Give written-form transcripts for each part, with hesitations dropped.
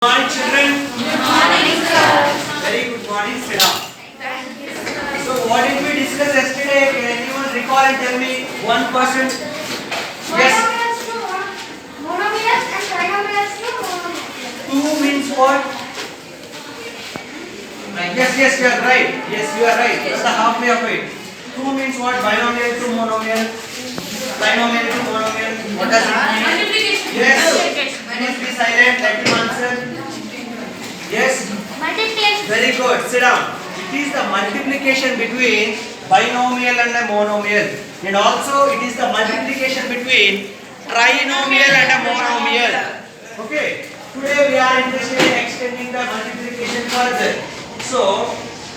Morning, children. Good morning, sir. Very good morning. Sit down. So, what did we discuss yesterday? Can anyone recall and tell me 1%? Yes. Monomials and trinomials to monomials. 2 means what? Yes, you are right. Yes, you are right. That's the halfway of it. 2 means what? Binomial to monomial. Trinomial to monomial. What does it mean? Multiplication. Yes. Please be silent. Let him answer. Yes. Multiplication. Very good. Sit down. It is the multiplication between binomial and a monomial, and also it is the multiplication between trinomial and a monomial. Okay. Today we are interested in extending the multiplication further. So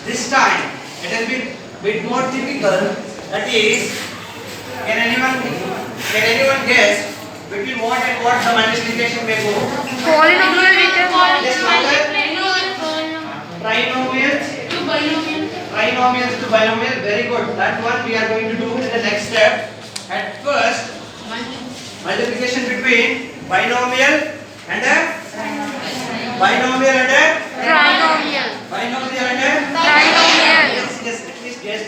this time it has been bit more typical. That is, can anyone guess between what and what the multiplication may go? Polynomial with a Yes, trinomials. Trinomials to binomial, very good. That one we are going to do in the next step. At first, multiplication between binomial and a binomial and a trinomial. binomial and a Trinomial. yes, at least guess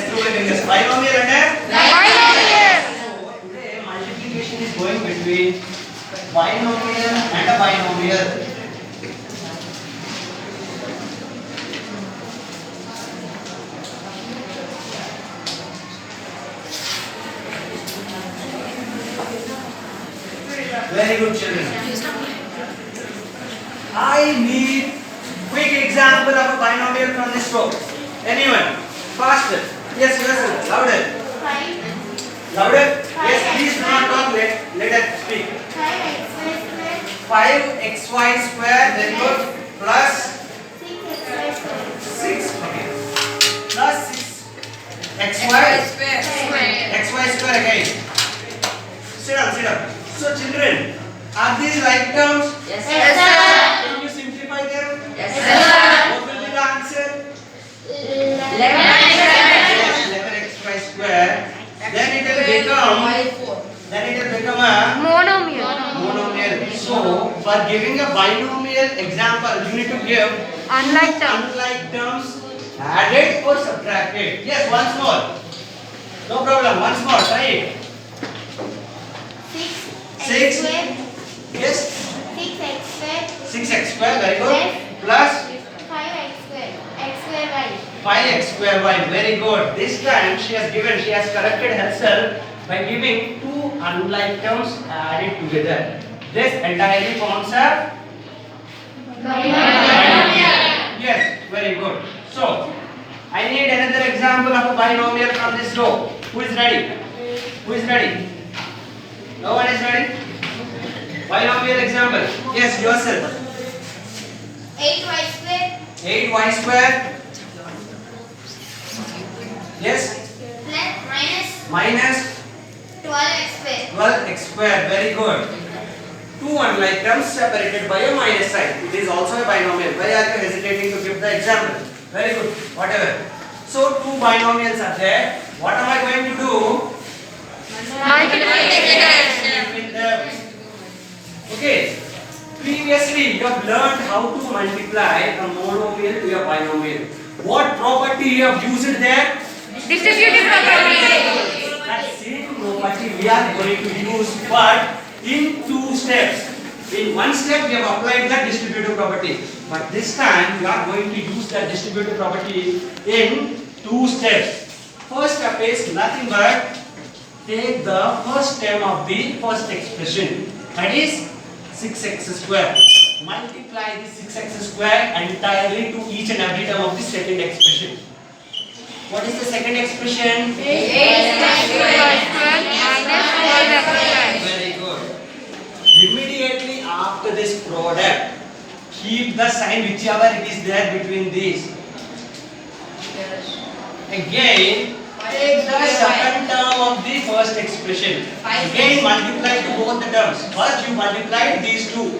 through my fingers. Binomial and a Binomial. so today multiplication is going between binomial and a binomial. Very good, children. I need quick example of a binomial from this book. Anyone? Faster. Yes, yourself. Louder. Louder. Yes, please do not talk. Let us speak. 5xy square. Very good. Plus 6. Okay. Plus 6xy square again. Sit down. So children, are these like terms? Yes, Can you simplify them? Yes, What will be the answer? 11xy square. Then it will become a monomial. So for giving a binomial example, you need to give Unlike unlike terms added or subtracted. Yes, once more. No problem. Once more. Try it. 6. Yes. 6x square. Very good. Plus 5x square y. Very good. This time she has corrected herself by giving two unlike terms added together. This entirely forms a yes. Very good. So I need another example of a binomial from this row. Who is ready? No one is ready? Binomial example. Yes, yourself. 8y square. Yes. Minus 12x square. Very good. Two unlike terms separated by a minus sign. It is also a binomial. Why are you hesitating to give the example? Very good. Whatever. So two binomials are there. What am I going to do? Between them. Okay. Previously, you have learned how to multiply a monomial to a binomial. What property you have used there? distributive property. That same property we are going to use, but in two steps. In one step, we have applied the distributive property, but this time we are going to use the distributive property in two steps. First step is nothing but take the first term of the first expression, that is 6x square. Multiply this 6x square entirely to each and every term of the second expression. What is the second expression? Very good. Immediately after this product, keep the sign whichever it is there between these. Again, take the second term of the first expression. Again, multiply to both the terms. First, you multiply these two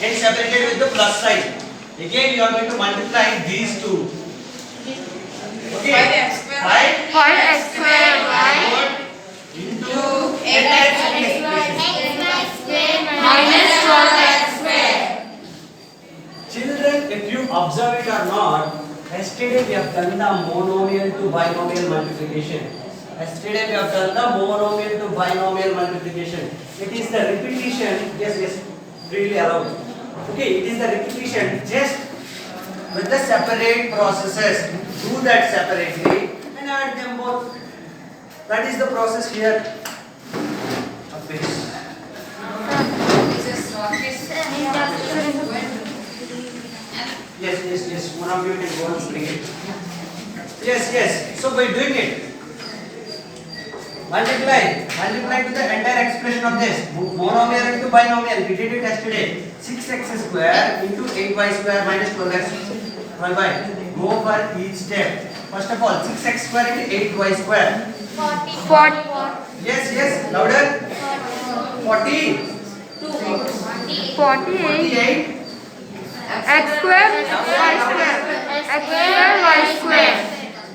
and separated with the plus sign. Again, you are going to multiply these two. Okay. 5x square into minus 12x square. observe it or not, yesterday we have done the monomial to binomial multiplication. Yesterday we have done the monomial to binomial multiplication. It is the repetition, yes, really allowed. Okay, it is the repetition just with the separate processes. Do that separately and add them both. That is the process here. Of this. Yes. One of you can go and bring it. Yes. So by doing it, multiply to the entire expression of this monomial into binomial. We did it yesterday. 6x square into 8y square minus 12x. 12y. Go for each step. First of all, 6x square into 8y square. 40. Yes. Louder. 40. 48. X square, Y square. X square, Y square.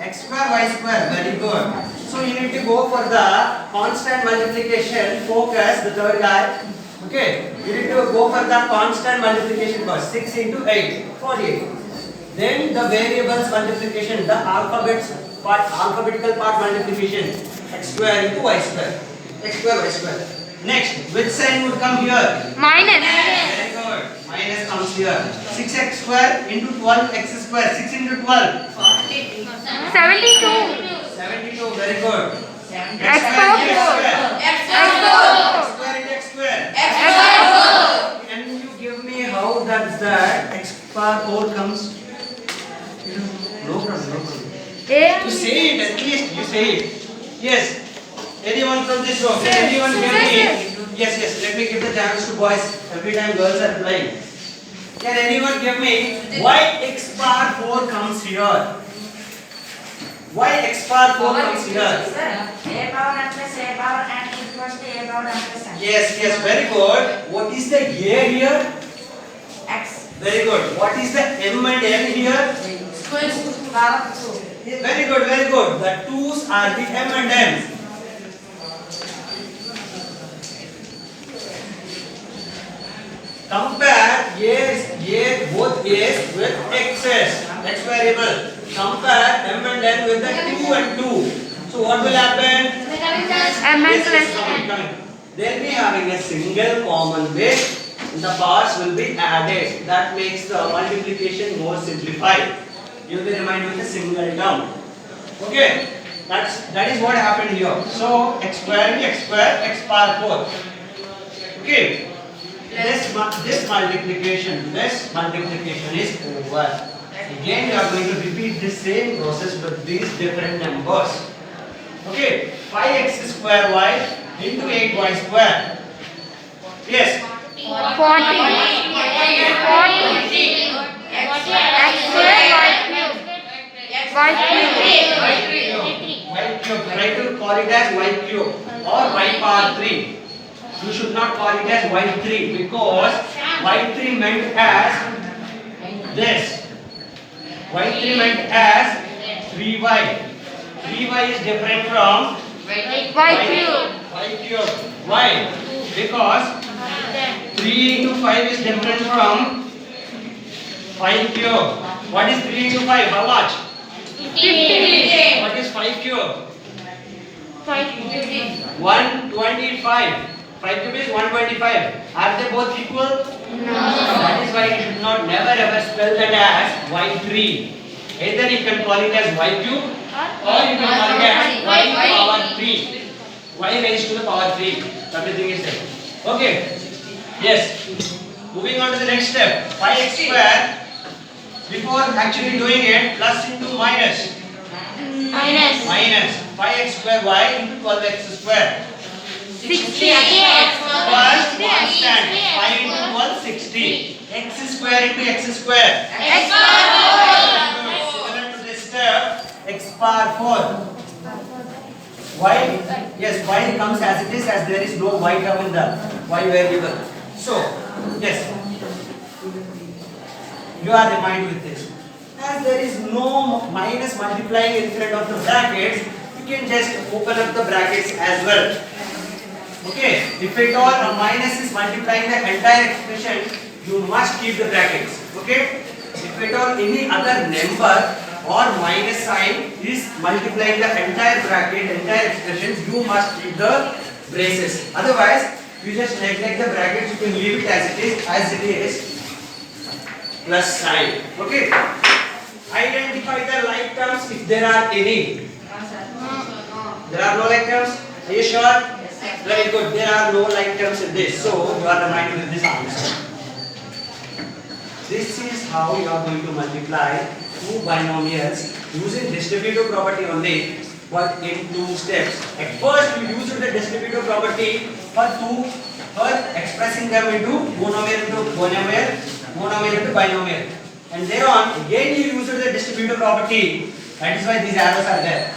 X square, Y square. Very good. So you need to go for the constant multiplication. Focus, the third guy. Okay. You need to go for the constant multiplication first. 6 into 8. 48. Then the variables multiplication. The alphabetical part multiplication. X square into Y square. X square, Y square. Next, which sign would come here? Minus. Very good. Minus comes here. 6x square into 12x square. 6 into 12. 72. 72. Very good. X power 4. X square into x square. Can you give me how does that x power 4 comes? No problem. You say it at least. You say it. Yes. Anyone from this room? Can anyone hear me? Yes. Let me give the chance to boys. Every time girls are replying. Can anyone give me why x power 4 comes here? Why x power 4 comes here? A power n plus a power n equals to a power n plus n. Yes. Very good. What is the a here? X. Very good. What is the m and n here? Square power 2. Very good. The 2's are the m and n. Compare both a's with x's, x variable. Compare m and n with the 2 and 2. So what will happen? M and plus Coming. They'll be having a single common base. The powers will be added. That makes the multiplication more simplified. You'll be reminded with a single term. Okay. That is what happened here. So x square, x power 4. Okay. This multiplication is over. Again, you are going to repeat the same process with these different numbers. Okay, 5x square y into 8y square. Yes. 40. X square, Y cube. Try to call it as y cube or y power 3. You should not call it as y3 because y3 meant as this. Y3 meant as 3y. 3y is different from Y cube. y cube. Why? Because 3 into 5 is different from 5 cube. What is 3 into 5? How much? 50. What is 5 cube? 5. 125. 5 cube is 125. Are they both equal? No. That is why you should not never ever spell that as y3. Either you can call it as y cube or you can call it as y power 3. Y raised to the power 3. Everything is there. Okay. Yes. Moving on to the next step. 5x square. Before actually doing it, plus into minus. Minus 5x square y into 12x square. 60. First constant. 5 into 12, 60. X square into x square. X power 4. Similar to this step, x power 4. Y, yes, y comes as it is, as there is no y term in the y variable. So, yes, you are reminded with this. As there is no minus multiplying in front of the brackets, you can just open up the brackets as well. Okay, if at all a minus is multiplying the entire expression, you must keep the brackets. Okay, if if at all any other number or minus sign is multiplying the entire bracket, entire expression, you must keep the braces. Otherwise, you just neglect the brackets, you can leave it as it is, plus sign. Okay. Identify the like terms if there are any. There are no like terms. Are you sure? Very good. There are no like terms in this. So you are reminded with this answer. This is how you are going to multiply two binomials using distributive property only, but in two steps. At first you use the distributive property for expressing them into monomial into binomial. And thereon again you use the distributive property. That is why these arrows are there.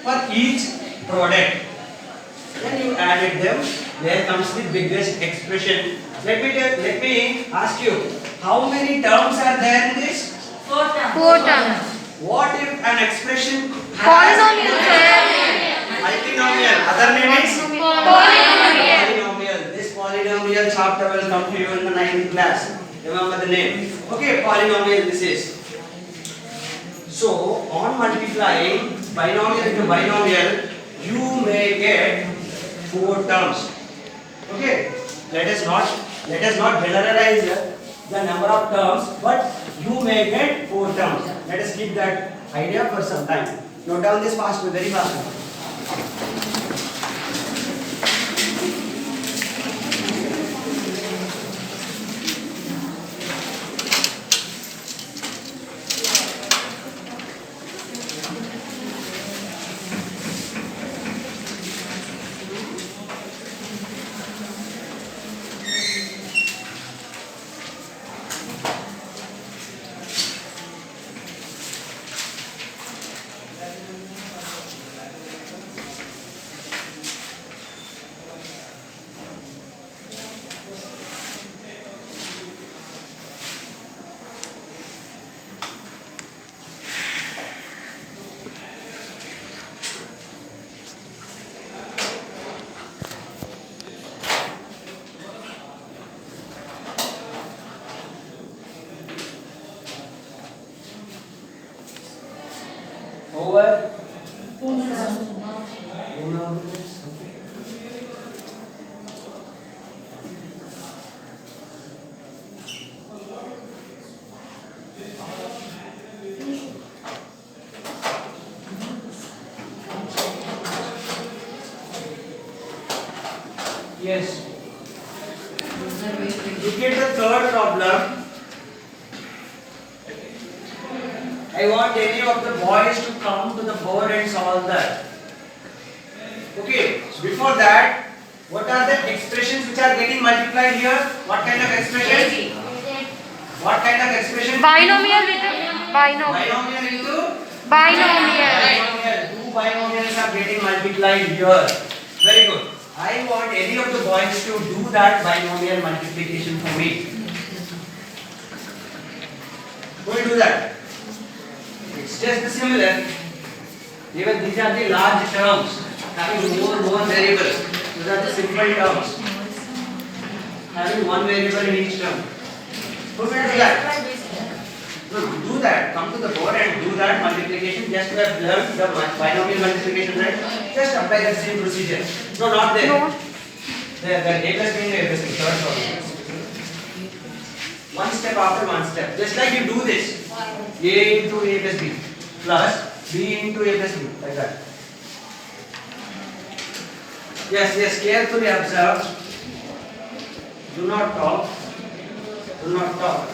For each product. Then you added them. There comes the biggest expression. Let me ask you, how many terms are there in this? 4 terms. 4 terms. What if an expression Polynomial, sir. multinomial? Other name is Polynomial. polynomial. This polynomial chapter will come to you in the 9th class. Remember the name. Okay, polynomial this is. So on multiplying binomial into binomial, you may get 4 terms. Okay. Let us not generalize the number of terms, but you may get 4 terms. Let us keep that idea for some time. Note down this fast, very fast. Over. Yes. Look at the third problem. I want any of the boys to come to the board and solve that. Okay, so before that, what are the expressions which are getting multiplied here? What kind of expression? What kind of expression? Binomial with binomial. Binomial into? Binomial. Binomial. 2 binomials are getting multiplied here. Very good. I want any of the boys to do that binomial multiplication for me. Who will do that? It's just similar. Even these are the large terms having more variables. These are the simple terms having one variable in each term. Who will do that? No, do that. Come to the board and do that multiplication. Just to have learned the binomial multiplication, right? Just apply the same procedure. No, not there. No. There, A plus B into A plus B. Third problem. One step after one step. Just like you do this. A into A plus B plus B into A plus B. Like that. Yes, carefully observe. Do not talk. Do not talk.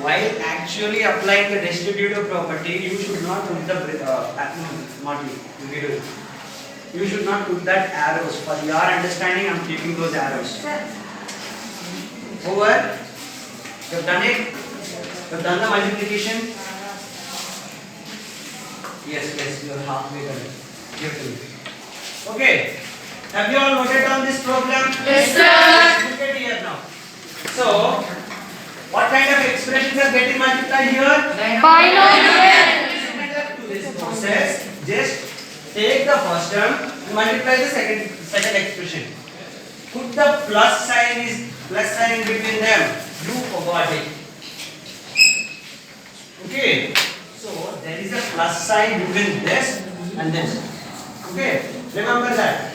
While actually applying the distributive property, you should not put the you should not put that arrows. For your understanding, I am keeping those arrows. Over. You have done it. You have done the multiplication. Yes, you are halfway done. Carefully. Okay. Have you all noted down this problem? Yes, sir. Look at here now. So, what kind of expressions are getting multiplied here? Binomial. Similar to this process, just take the first term and multiply the second expression. Put the plus sign between them. You forgot it. Okay. So there is a plus sign between this and this. Okay. Remember that.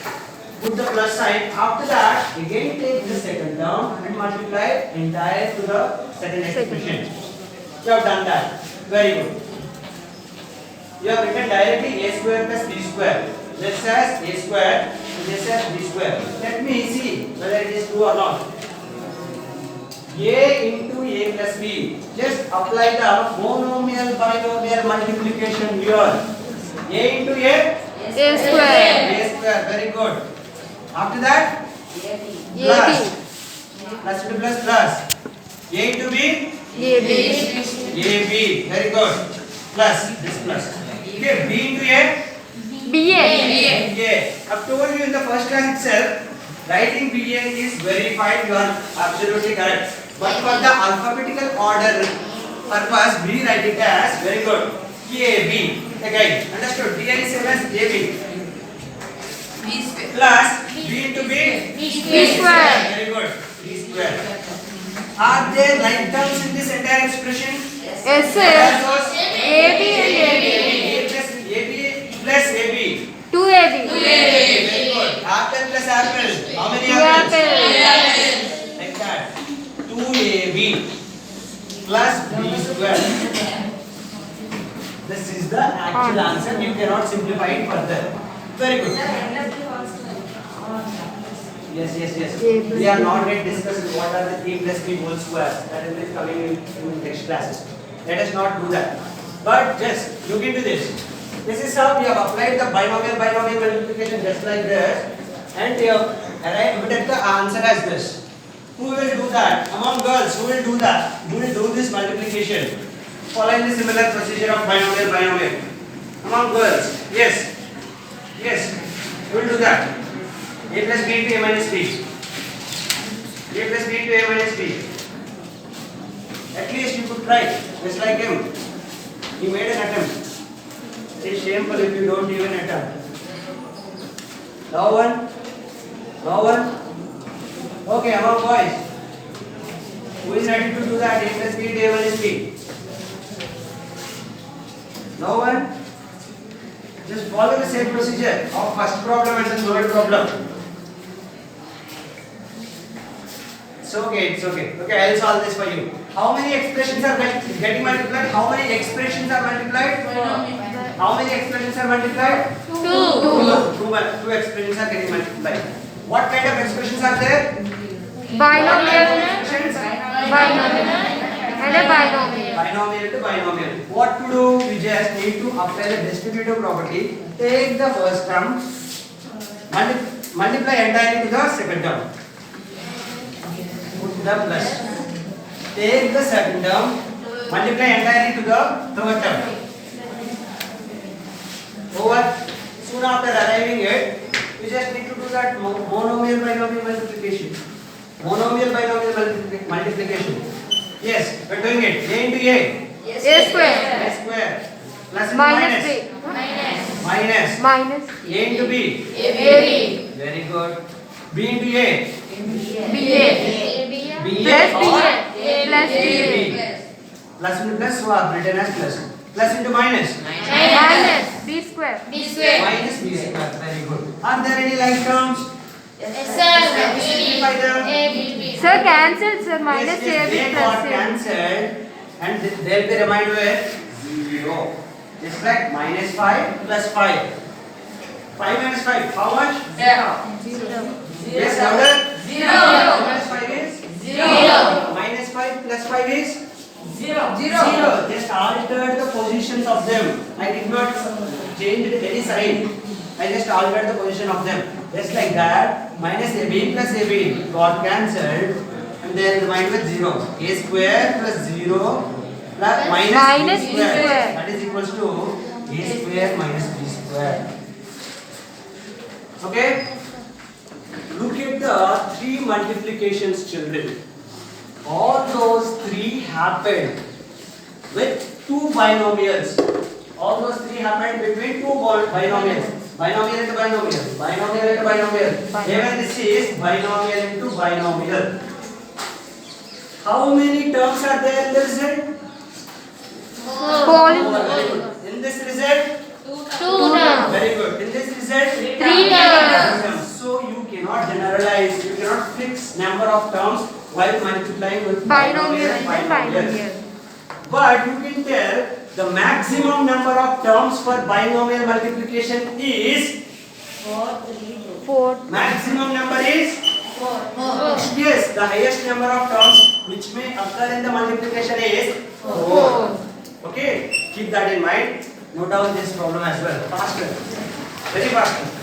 Put the plus sign. After that, again take the second term and multiply entire to the second expression. You have done that. Very good. You have written directly a square plus b square. This says a square, this says b square. Let me see whether it is true or not. A into a plus b. Just apply the monomial binomial multiplication here. A into a square. A square. Very good. After that, plus. Plus into plus plus. A into b. AB. Very good. Plus. This plus. Okay. B into a. BA. I've told you in the first class itself, writing BA is verified. You are absolutely correct. But for the alphabetical order purpose, we write it as very good. AB. Again, understood? BA is same as AB. Plus B into B square. Very good. B square. Are there like terms in this entire expression? Yes, sir. AB and A plus AB. 2AB. Very good. Apple plus apple. How many 2 apples? apples. Like that. 2AB plus B square. This is the actual answer. You cannot simplify it further. Very good. Yes. We are not yet discussing what are the a plus b whole squares. That is coming in next classes. Let us not do that. But just look into this. This is how we have applied the binomial multiplication just like this, and we have arrived at the answer as this. Who will do that? Among girls, who will do that? Who will do this multiplication? Following the similar procedure of binomial. Among girls, yes. Who will do that? A plus b into a minus b. A plus b into a minus b. At least you could try, just like him. He made an attempt. It is shameful if you don't even attempt. No one? Okay, among boys. Who is ready to do that? A plus b into a minus b. No one? Just follow the same procedure of first problem and the third problem. It's okay. Okay, I'll solve this for you. How many expressions are getting multiplied? How many expressions are multiplied? How many expressions are multiplied? Two expressions are getting multiplied. What kind of expressions are there? Binomial Expressions? and a binomial. Binomial to binomial. What to do? We just need to apply the distributive property. Take the first term, multiply entirely to the second term. Put the plus. Take the second term, multiply entirely to the third term. Over. Soon after arriving it, we just need to do that monomial binomial multiplication. Multiplication. Yes, we are doing it. A into A. A square. A square. Plus into Minus minus. B. Minus. A into B. AB. Very good. B into A. BA. BA or Plus BA. plus into plus, so I have written as plus. Plus into minus. Minus B square. Minus B square. Very good. Are there any like terms? Simplify them. Sir, cancelled, sir. Minus Yes, AB they plus got AB. cancelled and they'll be remained with 0. Just like minus 5 plus 5. 5 minus 5, how much? Yes, louder. Minus 5 is? Minus 5 plus 5 is? 0. Just altered the positions of them. I did not change any sign. I just altered the position of them. Just like that, minus AB plus AB got cancelled and they remained with 0. A square plus 0 plus minus B square. That is equals to A square minus B square. Okay? Look at the 3 multiplications, children. All those 3 happened with 2 binomials. All those 3 happened between 2 binomials. Binomial into binomial. Binomial into binomial. Even this is binomial into binomial. How many terms are there in the result? 4. Very good. In this result? 2 terms. Very good. In this result? 3 terms. So you cannot generalize, you cannot fix number of terms while multiplying with Binomial and binomial. But you can tell the maximum number of terms for binomial multiplication is 4. maximum number is 4. Yes, the highest number of terms which may occur in the multiplication is 4. Okay, keep that in mind. Note down this problem as well. Faster, very faster.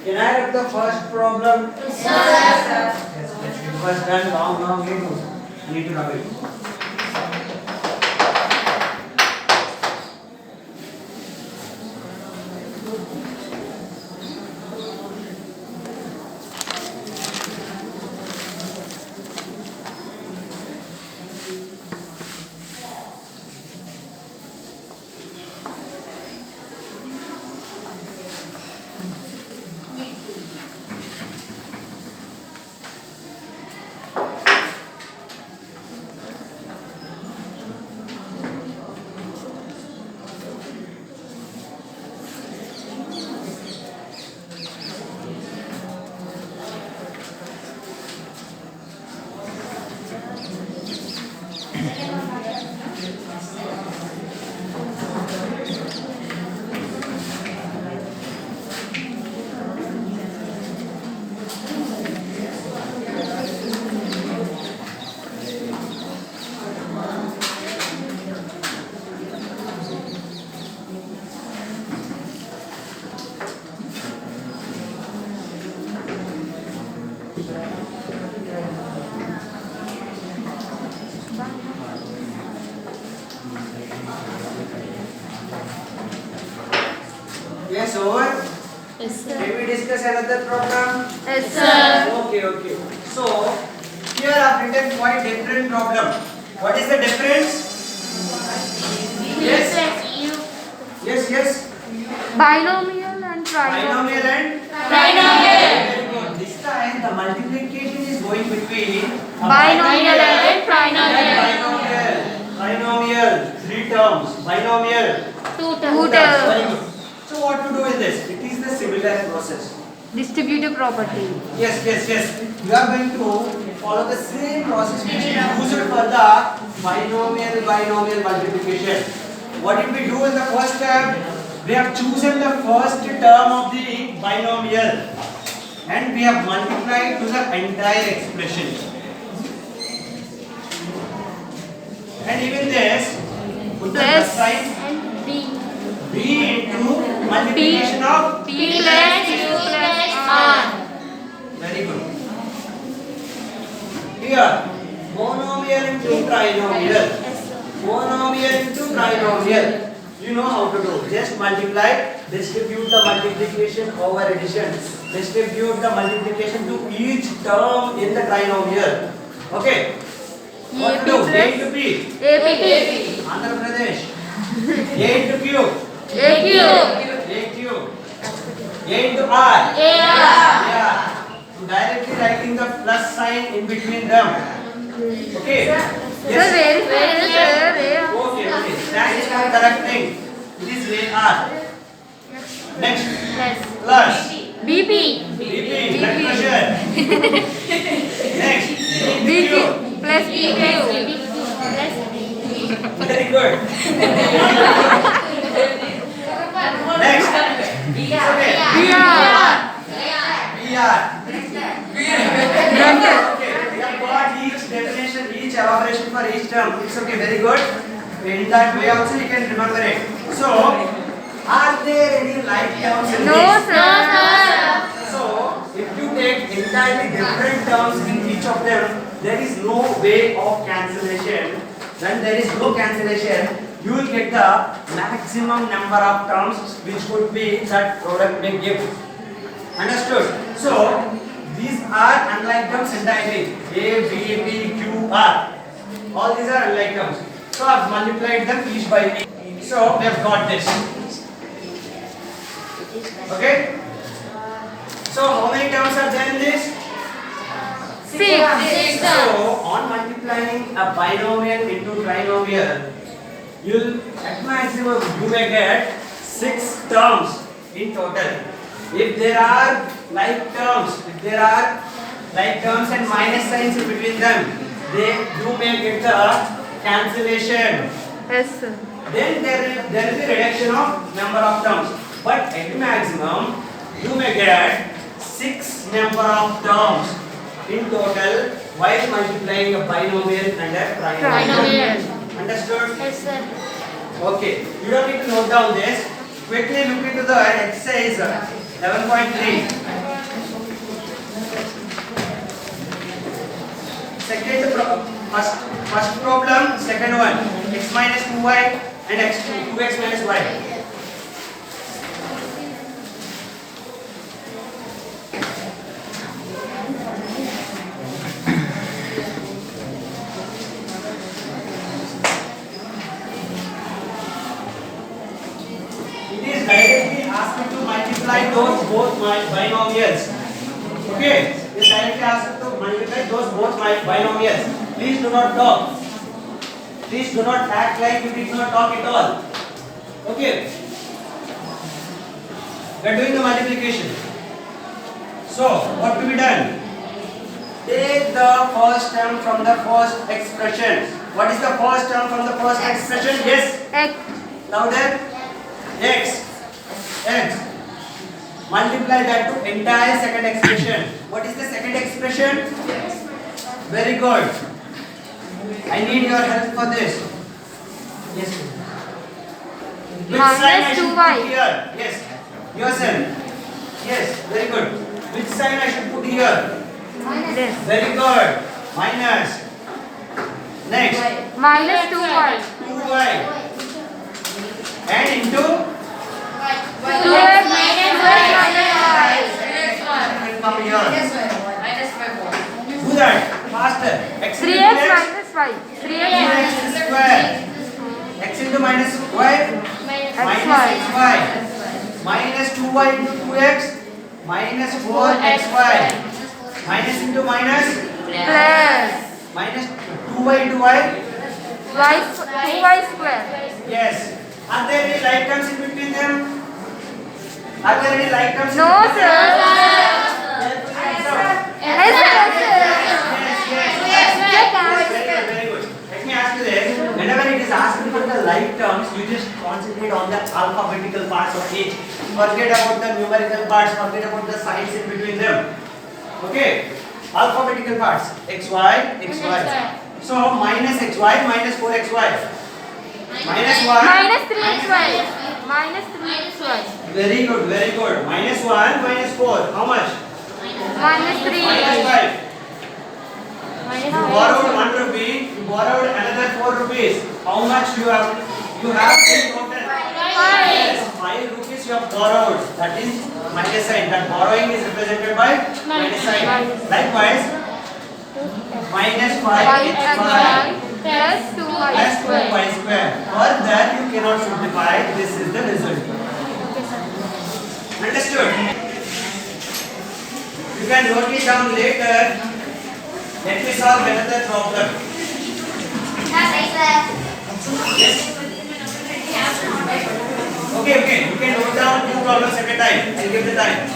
Can I have the first problem? Sir. Yes, it was done long ago. I need to know it. Yes, over. Yes, sir. Can we discuss another problem? Yes, sir. Okay. So, here I've written quite different problem. What is the difference? Yes. Yes. Binomial and trinomial. Binomial and Trinomial. Very good. This time the multiplication is going between a Binomial and trinomial. Binomial, 3 terms. Binomial, 2 Very terms. good. So what to do with this? It is the similar process. Distributive property. Yes. You are going to follow the same process which we used for the binomial multiplication. What did we do in the first step? We have chosen the first term of the binomial and we have multiplied to the entire expression. And even this, put the plus sign and B. b into multiplication of P plus Q plus R. Very good. Here, monomial into trinomial. Monomial into trinomial. You know how to do. Just multiply, distribute the multiplication over addition. Distribute the multiplication to each term in the trinomial. Okay. What to do? A into P. AP. Andhra Pradesh. A into Q. AQ. A into R. AR. Yeah. Directly writing the plus sign in between them. Okay. Sir, very sir. Okay. That is the correct thing. It is where R. Next. Plus. BP. BP. Blood pressure. Next. BP Q. plus PQ. Very good. Next. Okay. PR. PR. Okay. We have got each definition, each elaboration for each term. It's okay, very good. In that way also you can remember it. So, are there any like terms in No, this? sir. So, if you take entirely different terms in each of them, there is no way of cancellation. When there is no cancellation, you will get the maximum number of terms which would be that product may give. Understood? So, these are unlike terms entirely. A, B, P, Q, R. All these are unlike terms. So, I have multiplied them each by each. So, we have got this. Okay? So, how many terms are there in this? 6. So, on multiplying a binomial into trinomial, you'll at maximum you may get 6 terms in total. If there are like terms, and minus signs in between them, you may get the cancellation. Yes, sir. Then there is a reduction of number of terms. But at maximum, you may get 6 number of terms in total while multiplying a binomial and a trinomial. Understood? Yes, sir. Okay. You don't need to note down this. Quickly look into the exercise 11.3. First problem, second one. X minus 2y and 2x minus y. Directly ask me to multiply those both binomials. Okay, this directly ask me to multiply those both binomials. Please do not talk. Please do not act like you did not talk at all. Okay, we are doing the multiplication. So, what to be done? Take the first term from the first expression. What is the first term from the first expression? Yes. X. Louder. X. Multiply that to entire second expression. What is the second expression? Very good. I need your help for this. Yes. Which sign I should put here? Yes. Yourself. Yes. Very good. Which sign I should put here? This. Very good. Minus. Next. Minus 2y. 2y. And into 2x minus y. from here. Do that faster. X 3x into x, minus y. 3x 3x square. X into minus y, minus xy. Minus 2y into 2x, minus 4xy. Minus into minus, plus minus 2y into y. 2y square. Yes. Are there any like terms in between them? Are there any like terms in No, between sir. them? Yes, sir. Very good. Let me ask you this. Whenever it is asked about the like terms, you just concentrate on the alphabetical parts of each. Forget about the numerical parts, forget about the signs in between them. Okay? Alphabetical parts. XY, XY. So, minus XY, minus 4XY. Minus 1. Minus 3xy. Minus 3xy. Very good, very good. Minus 1, minus 4. How much? Minus 3. Minus 5. You borrowed 1 rupee, you borrowed another 4 rupees. How much you have? You have in total? Yes, 5 rupees you have borrowed. That is minus sign. That borrowing is represented by minus sign. Likewise, minus 5xy plus 2y plus square. 2y square. Further, you cannot simplify. This is the result. Understood? You can note it down later. Let me solve another problem. Yes. Okay. You can note down 2 problems at a time. I'll give the time.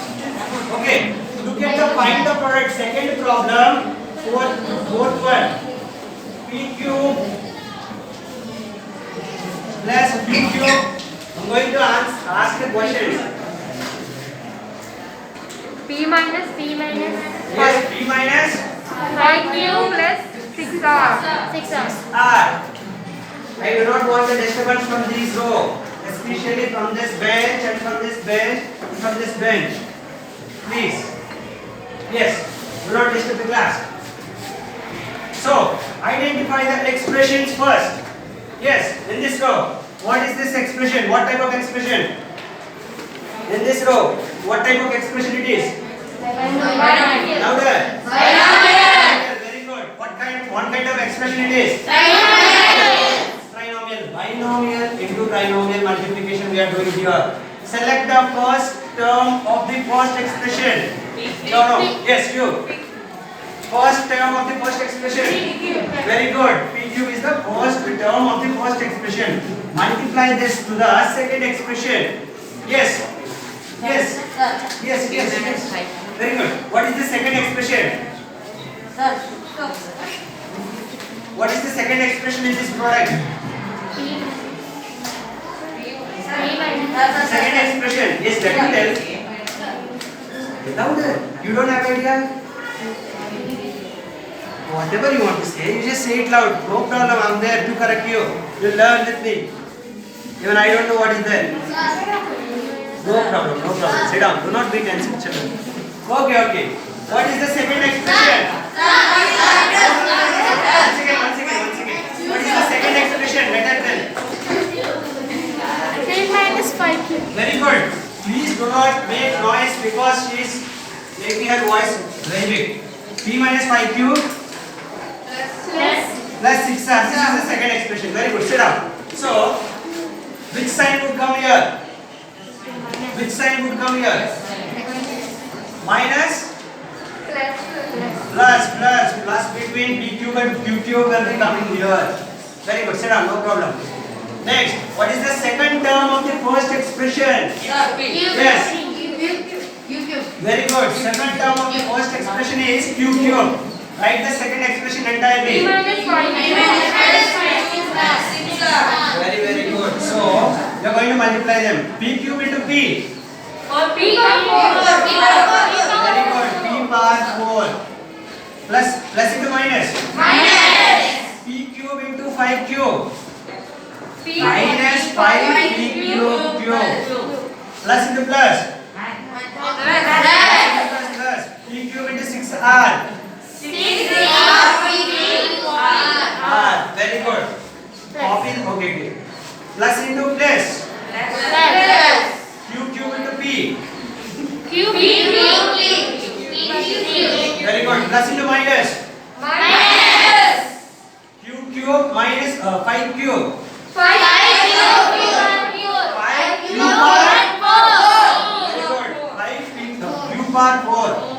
Okay. Look at the find the product. Second problem. Fourth one. P cube plus P cube. I'm going to ask the question. P minus Yes, P minus 5q plus 6 hours. R. I do not want the disturbance from this row, especially from this bench and from this bench and from this bench. Please. Yes, do not disturb the class. So, identify the expressions first. Yes, in this row. What is this expression? What type of expression? In this row, what type of expression it is? Louder. Very good. What kind of expression it is? Trinomial. Binomial into trinomial multiplication we are doing here. Select the first term of the first expression. No. Yes, you. First term of the first expression. Very good. PQ is the first term of the first expression. Multiply this to the second expression. Yes. Yes. Very good. What is the second expression? What is the second expression in this product? Second expression. Yes, let me tell. Louder. You don't have idea? Whatever you want to say, you just say it loud. No problem. I'm there to correct you. You learn with me. Even I don't know what is there. No problem. Sit down. Do not be tense, children. Okay. What is the second expression? One second. What is the second expression? Better tell. 3 minus 5. Very good. Please do not make noise because she is making her voice very big. 3 minus 5 cube plus 6R. This is the second expression. Very good. Sit down. So, which sign would come here? Minus? Plus between P cube and Q cube will be coming here. Very good. Sit down. No problem. Next, what is the second term of the first expression? Yes. Very good. Second term of the first expression is Q cube. Write the second expression entirely. 3 minus 5. Very good. So, you are going to multiply them. P cube into P. Very good. P power 4. Plus into minus. P cube into 5 cube. Minus 5 P cube. Plus into plus. P cube into 6R. R. Very good. Copy. Okay. Plus into plus. Q cube into P. Very good. Plus into minus. Q cube minus 5 cube. 5 cube power 4. Very good. 5 cube power 4.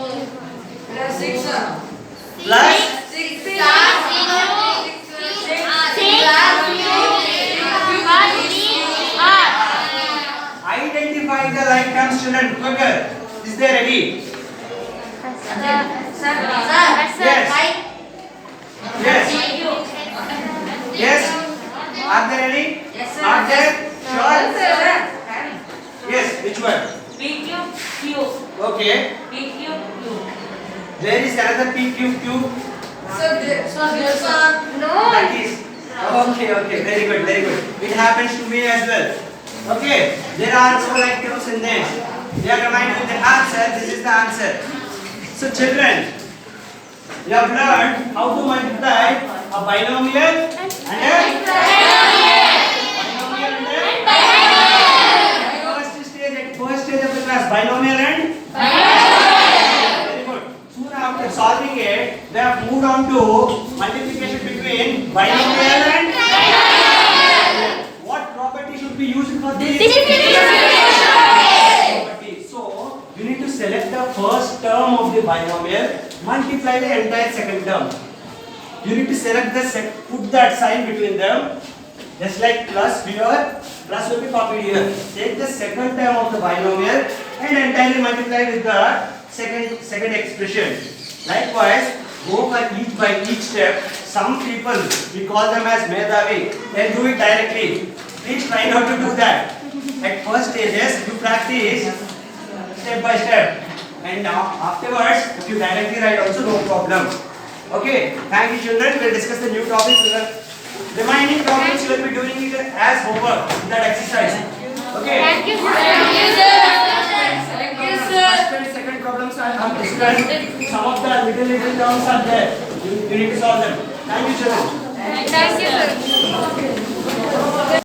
Plus identify the like terms, children. Quicker. Is there any? Yes. Are there any? Are there? Sure. Yes. Which one? Okay. There is another P cube cube. That is. Okay. Very good. It happens to me as well. Okay. There are no like terms in this. They are reminded with the answer. This is the answer. So children, you have learned how to multiply a binomial and a first stage of the class, binomial and very good. Soon after solving it, they have moved on to multiplication between binomial and what property should be used for this? Property. So you need to select the first term of the binomial, multiply the entire second term. You need to select put that sign between them, just like plus here, plus will be copied here. Take the second term of the binomial and entirely multiply with the second expression. Likewise, go by each step. Some people, we call them as Medhavi, they do it directly. Please try not to do that. At first stages, you practice step by step. And now afterwards, if you directly write also, no problem. Okay, thank you children. We'll discuss the new topic. The remaining problems you will be doing it as homework in that exercise. Okay. Thank you, sir. First and second problems I have discussed. Some of the little terms are there. You need to solve them. Thank you children. Thank you, sir.